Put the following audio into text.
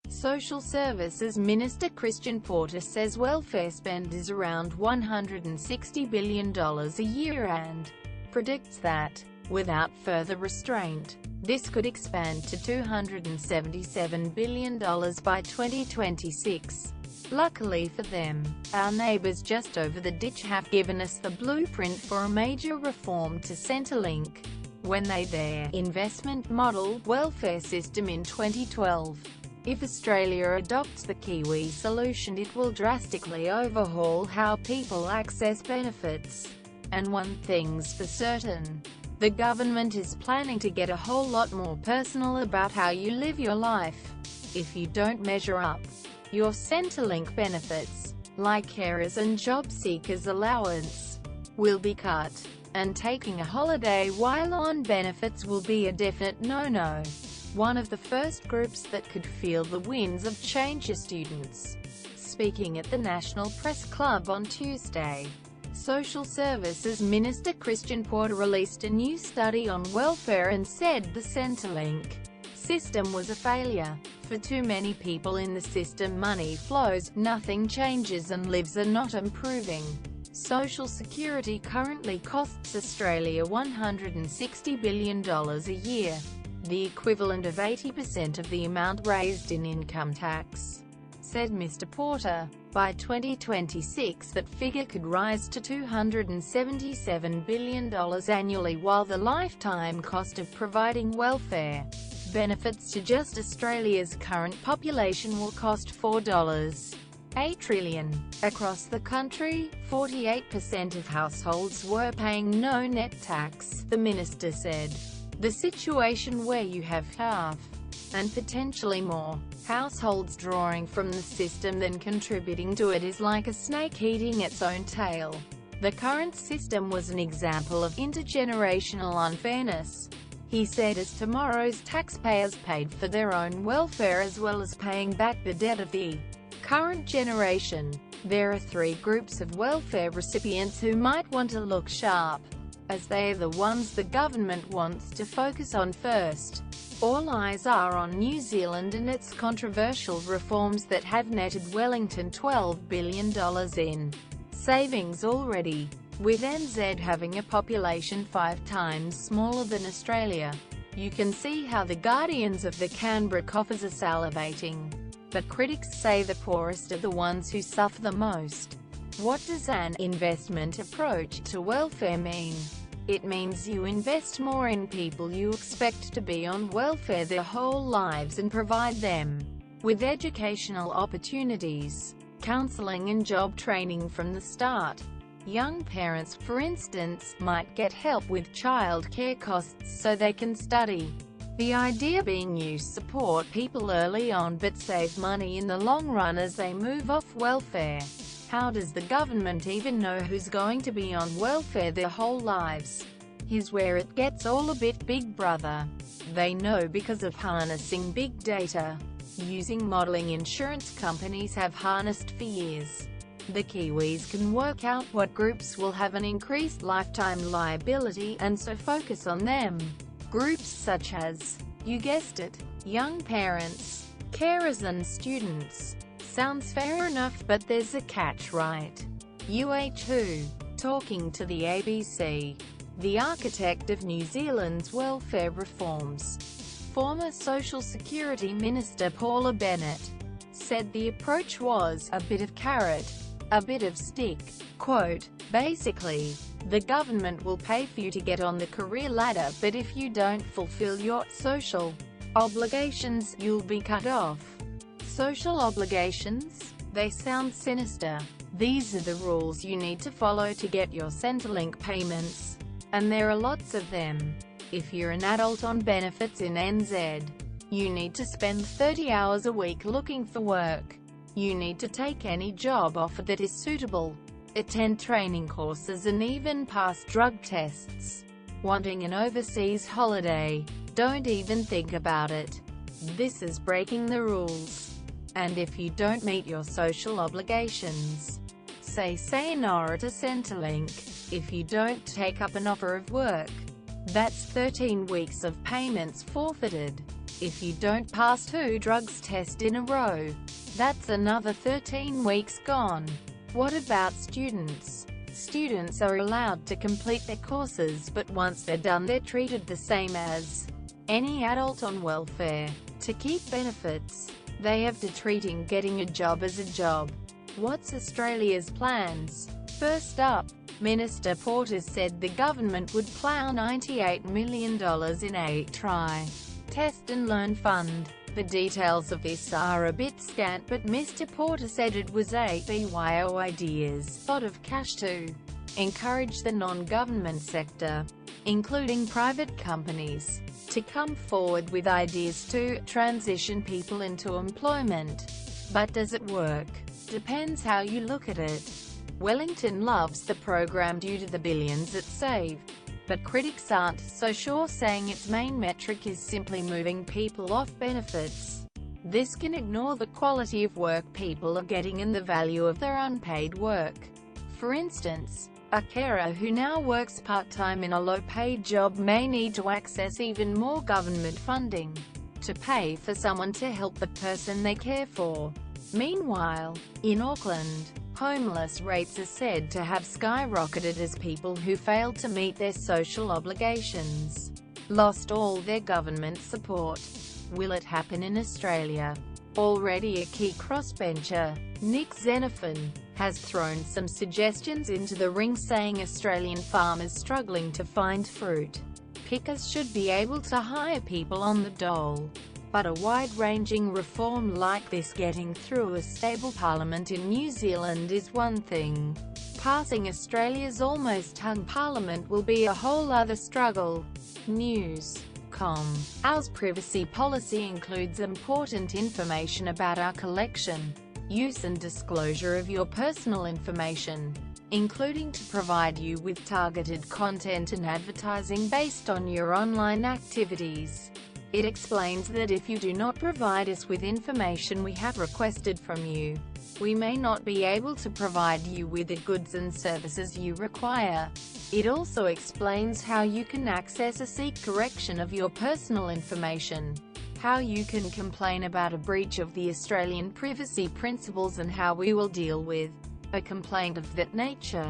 Social Services Minister Christian Porter says welfare spend is around $160 billion a year and predicts that, without further restraint, this could expand to $277 billion by 2026. Luckily for them, our neighbors just over the ditch have given us the blueprint for a major reform to Centrelink, when their investment model welfare system in 2012. If Australia adopts the Kiwi solution, it will drastically overhaul how people access benefits. And one thing's for certain, the government is planning to get a whole lot more personal about how you live your life. If you don't measure up, your Centrelink benefits, like carers and job seekers allowance, will be cut, and taking a holiday while on benefits will be a definite no-no. One of the first groups that could feel the winds of change are students. Speaking at the National Press Club on Tuesday, Social Services Minister Christian Porter released a new study on welfare and said the Centrelink system was a failure. For too many people in the system, money flows, nothing changes, and lives are not improving. Social Security currently costs Australia $160 billion a year, the equivalent of 80% of the amount raised in income tax, said Mr. Porter. By 2026, that figure could rise to $277 billion annually, while the lifetime cost of providing welfare benefits to just Australia's current population will cost $4.8 trillion. Across the country, 48% of households were paying no net tax, the minister said. The situation where you have half, and potentially more, households drawing from the system than contributing to it is like a snake eating its own tail. The current system was an example of intergenerational unfairness, he said, as tomorrow's taxpayers paid for their own welfare as well as paying back the debt of the current generation. There are three groups of welfare recipients who might want to look sharp, as they are the ones the government wants to focus on first. All eyes are on New Zealand and its controversial reforms that have netted Wellington $12 billion in savings already. With NZ having a population 5 times smaller than Australia, you can see how the guardians of the Canberra coffers are salivating. But critics say the poorest are the ones who suffer the most. What does an investment approach to welfare mean? It means you invest more in people you expect to be on welfare their whole lives and provide them with educational opportunities, counseling and job training from the start. Young parents, for instance, might get help with child care costs so they can study. The idea being you support people early on but save money in the long run as they move off welfare. How does the government even know who's going to be on welfare their whole lives? Here's where it gets all a bit Big Brother. They know because of harnessing big data, using modeling insurance companies have harnessed for years. The Kiwis can work out what groups will have an increased lifetime liability, and so focus on them. Groups such as, you guessed it, young parents, carers and students. Sounds fair enough, but there's a catch, right? Who? Talking to the ABC, the architect of New Zealand's welfare reforms, former Social Security Minister Paula Bennett, said the approach was a bit of carrot, a bit of stick. Quote, basically, the government will pay for you to get on the career ladder, but if you don't fulfill your social obligations, you'll be cut off. Social obligations? They sound sinister. These are the rules you need to follow to get your Centrelink payments. And there are lots of them. If you're an adult on benefits in NZ, you need to spend 30 hours a week looking for work. You need to take any job offer that is suitable, attend training courses and even pass drug tests. Wanting an overseas holiday? Don't even think about it. This is breaking the rules. And if you don't meet your social obligations, say sayonara to Centrelink. If you don't take up an offer of work, that's 13 weeks of payments forfeited. If you don't pass 2 drugs tests in a row, that's another 13 weeks gone. What about students? Students are allowed to complete their courses, but once they're done they're treated the same as any adult on welfare. To keep benefits, they have to treating getting a job as a job. What's Australia's plans? First up, Minister Porter said the government would plough $98 million in a try, test and learn fund. The details of this are a bit scant, but Mr. Porter said it was a BYO ideas lot of cash to encourage the non-government sector, including private companies, to come forward with ideas to transition people into employment. But does it work? Depends how you look at it. Wellington loves the program due to the billions it saved, but critics aren't so sure, saying its main metric is simply moving people off benefits. This can ignore the quality of work people are getting and the value of their unpaid work. For instance, a carer who now works part-time in a low-paid job may need to access even more government funding to pay for someone to help the person they care for. Meanwhile, in Auckland, homeless rates are said to have skyrocketed as people who failed to meet their social obligations lost all their government support. Will it happen in Australia? Already a key crossbencher, Nick Xenophon, has thrown some suggestions into the ring, saying Australian farmers struggling to find fruit pickers should be able to hire people on the dole. But a wide-ranging reform like this getting through a stable parliament in New Zealand is one thing. Passing Australia's almost hung parliament will be a whole other struggle. News.com. Ours privacy policy includes important information about our collection, use and disclosure of your personal information, including to provide you with targeted content and advertising based on your online activities. It explains that if you do not provide us with information we have requested from you, we may not be able to provide you with the goods and services you require. It also explains how you can access or seek correction of your personal information, how you can complain about a breach of the Australian privacy principles, and how we will deal with a complaint of that nature.